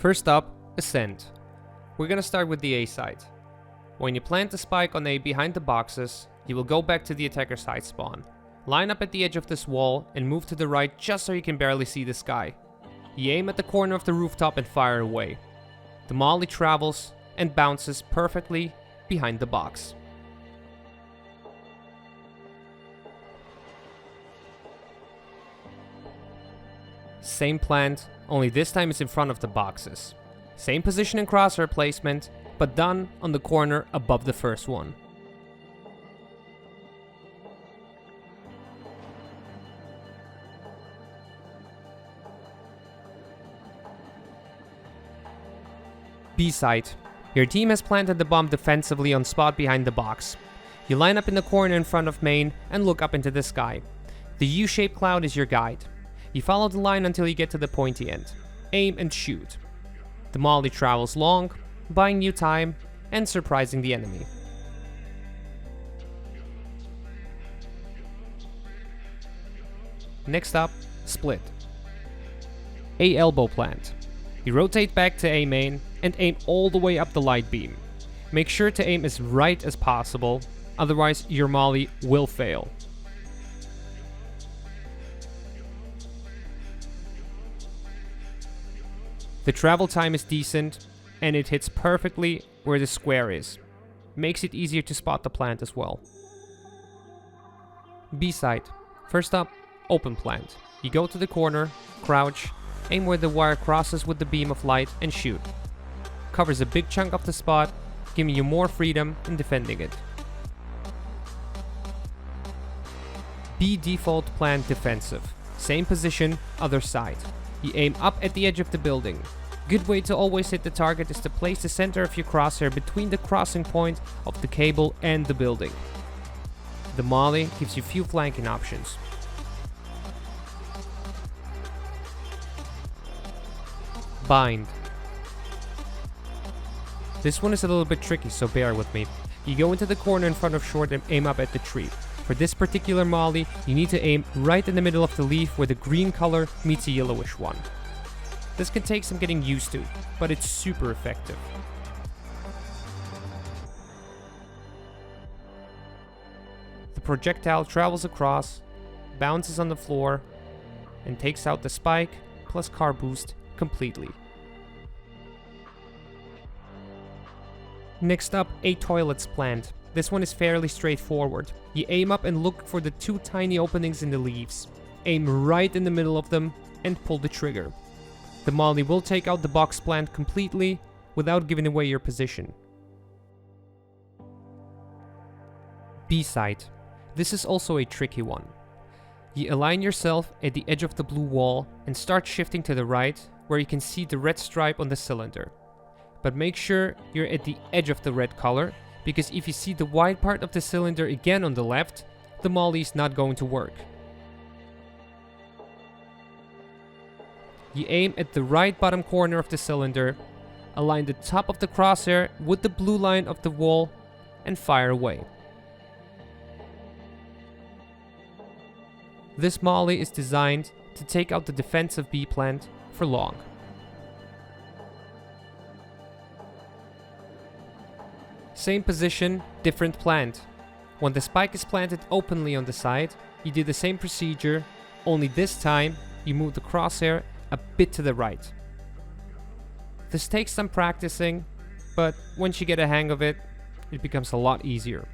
First up, Ascent. We're gonna start with the A side. When you plant the spike on A behind the boxes, you will go back to the attacker side spawn. Line up at the edge of this wall and move to the right just so you can barely see the sky. You aim at the corner of the rooftop and fire away. The molly travels and bounces perfectly behind the box. Same plant, only this time it's in front of the boxes. Same position and crosshair placement, but done on the corner above the first one. B side. Your team has planted the bomb defensively on spot behind the box. You line up in the corner in front of main and look up into the sky. The U-shaped cloud is your guide. You follow the line until you get to the pointy end. Aim and shoot. The molly travels long, buying you time and surprising the enemy. Next up, split. A elbow plant. You rotate back to A main and aim all the way up the light beam. Make sure to aim as right as possible, otherwise your molly will fail. The travel time is decent, and it hits perfectly where the square is. Makes it easier to spot the plant as well. B side. First up, open plant. You go to the corner, crouch, aim where the wire crosses with the beam of light and shoot. Covers a big chunk of the spot, giving you more freedom in defending it. B default plant defensive. Same position, other side. You aim up at the edge of the building. Good way to always hit the target is to place the center of your crosshair between the crossing point of the cable and the building. The molly gives you few flanking options. Bind. This one is a little bit tricky, so bear with me. You go into the corner in front of short and aim up at the tree. For this particular molly, you need to aim right in the middle of the leaf where the green color meets the yellowish one. This can take some getting used to, but it's super effective. The projectile travels across, bounces on the floor, and takes out the spike plus car boost completely. Next up, a toilets plant. This one is fairly straightforward. You aim up and look for the two tiny openings in the leaves. Aim right in the middle of them and pull the trigger. The molly will take out the box plant completely without giving away your position. B side. This is also a tricky one. You align yourself at the edge of the blue wall and start shifting to the right where you can see the red stripe on the cylinder. But make sure you're at the edge of the red color, because if you see the white part of the cylinder again on the left, the molly is not going to work. You aim at the right bottom corner of the cylinder, align the top of the crosshair with the blue line of the wall, and fire away. This molly is designed to take out the defensive B plant for long. Same position, different plant. When the spike is planted openly on the side, you do the same procedure, only this time you move the crosshair a bit to the right. This takes some practicing, but once you get a hang of it, it becomes a lot easier.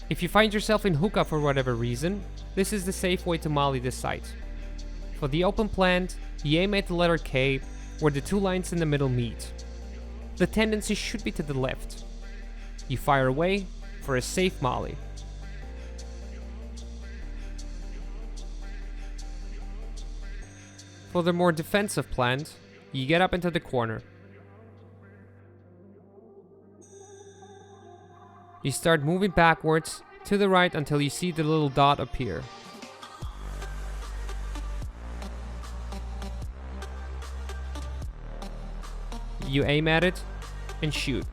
If you find yourself in hookah for whatever reason, this is the safe way to molly this site. For the open plant, you aim at the letter K, where the two lines in the middle meet. The tendency should be to the left. You fire away for a safe molly. For the more defensive plant, you get up into the corner. You start moving backwards to the right until you see the little dot appear. You aim at it and shoot.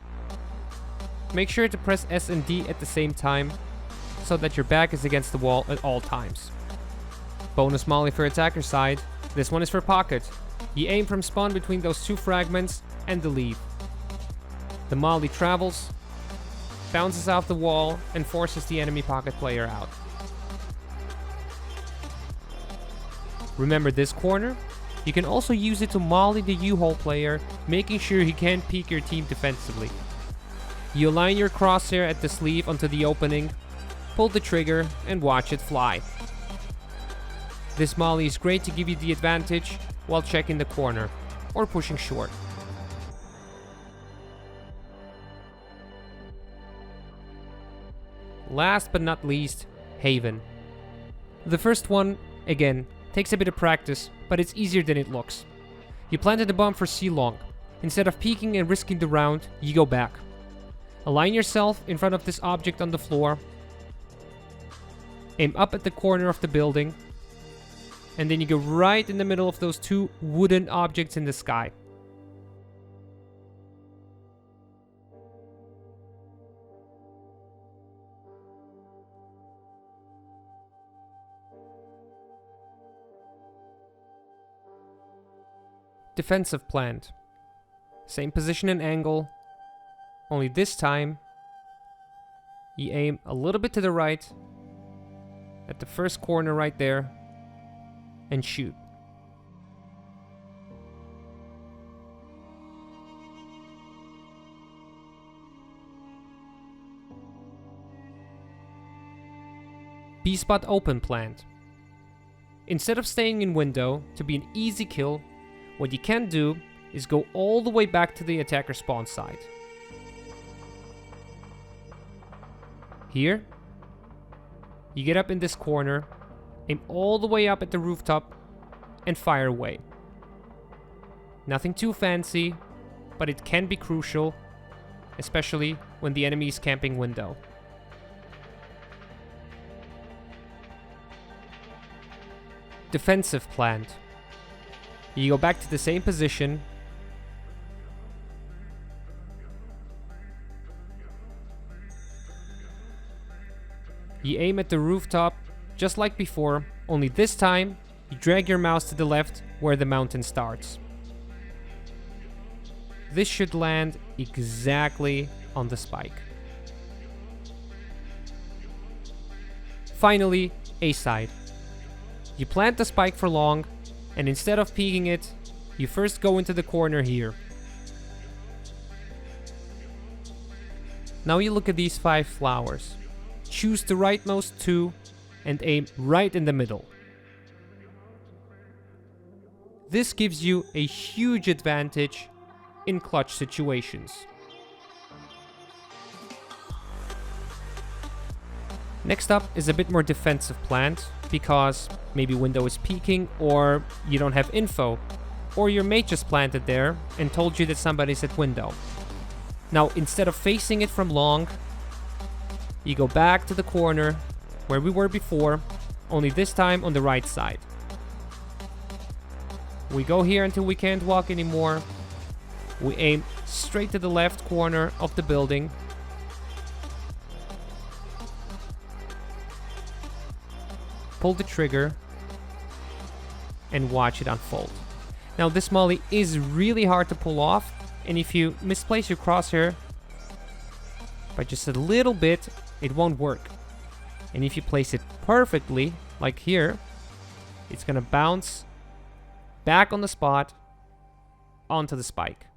Make sure to press S and D at the same time. so that your back is against the wall at all times. Bonus molly for attacker side. This one is for pocket. You aim from spawn between those two fragments and the leave. The molly travels, bounces off the wall, and forces the enemy pocket player out. Remember this corner? You can also use it to molly the U-hole player, making sure he can't peek your team defensively. You align your crosshair at the sleeve onto the opening, pull the trigger, and watch it fly. This molly is great to give you the advantage while checking the corner, or pushing short. Last but not least, Haven. The first one, again, takes a bit of practice, but it's easier than it looks. You planted the bomb for C-long. Instead of peeking and risking the round, you go back. Align yourself in front of this object on the floor. Aim up at the corner of the building. And then you go right in the middle of those two wooden objects in the sky. Defensive plant. Same position and angle, only this time you aim a little bit to the right at the first corner right there and shoot. B-spot open plant. Instead of staying in window to be an easy kill, what you can do is go all the way back to the attacker spawn side. Here, you get up in this corner, aim all the way up at the rooftop, and fire away. Nothing too fancy, but it can be crucial, especially when the enemy is camping window. Defensive plant. You go back to the same position. You aim at the rooftop, just like before, only this time, you drag your mouse to the left where the mountain starts. This should land exactly on the spike. Finally, A side. You plant the spike for long, and instead of peeking it, you first go into the corner here. Now you look at these 5 flowers. Choose the rightmost 2 and aim right in the middle. This gives you a huge advantage in clutch situations. Next up is a bit more defensive plant, because maybe window is peeking, or you don't have info, or your mate just planted there and told you that somebody's at window. Now, instead of facing it from long, you go back to the corner where we were before, only this time on the right side. We go here until we can't walk anymore. We aim straight to the left corner of the building. Pull the trigger and watch it unfold. Now this molly is really hard to pull off, and if you misplace your crosshair by just a little bit, it won't work. And if you place it perfectly, like here, it's gonna bounce back on the spot onto the spike.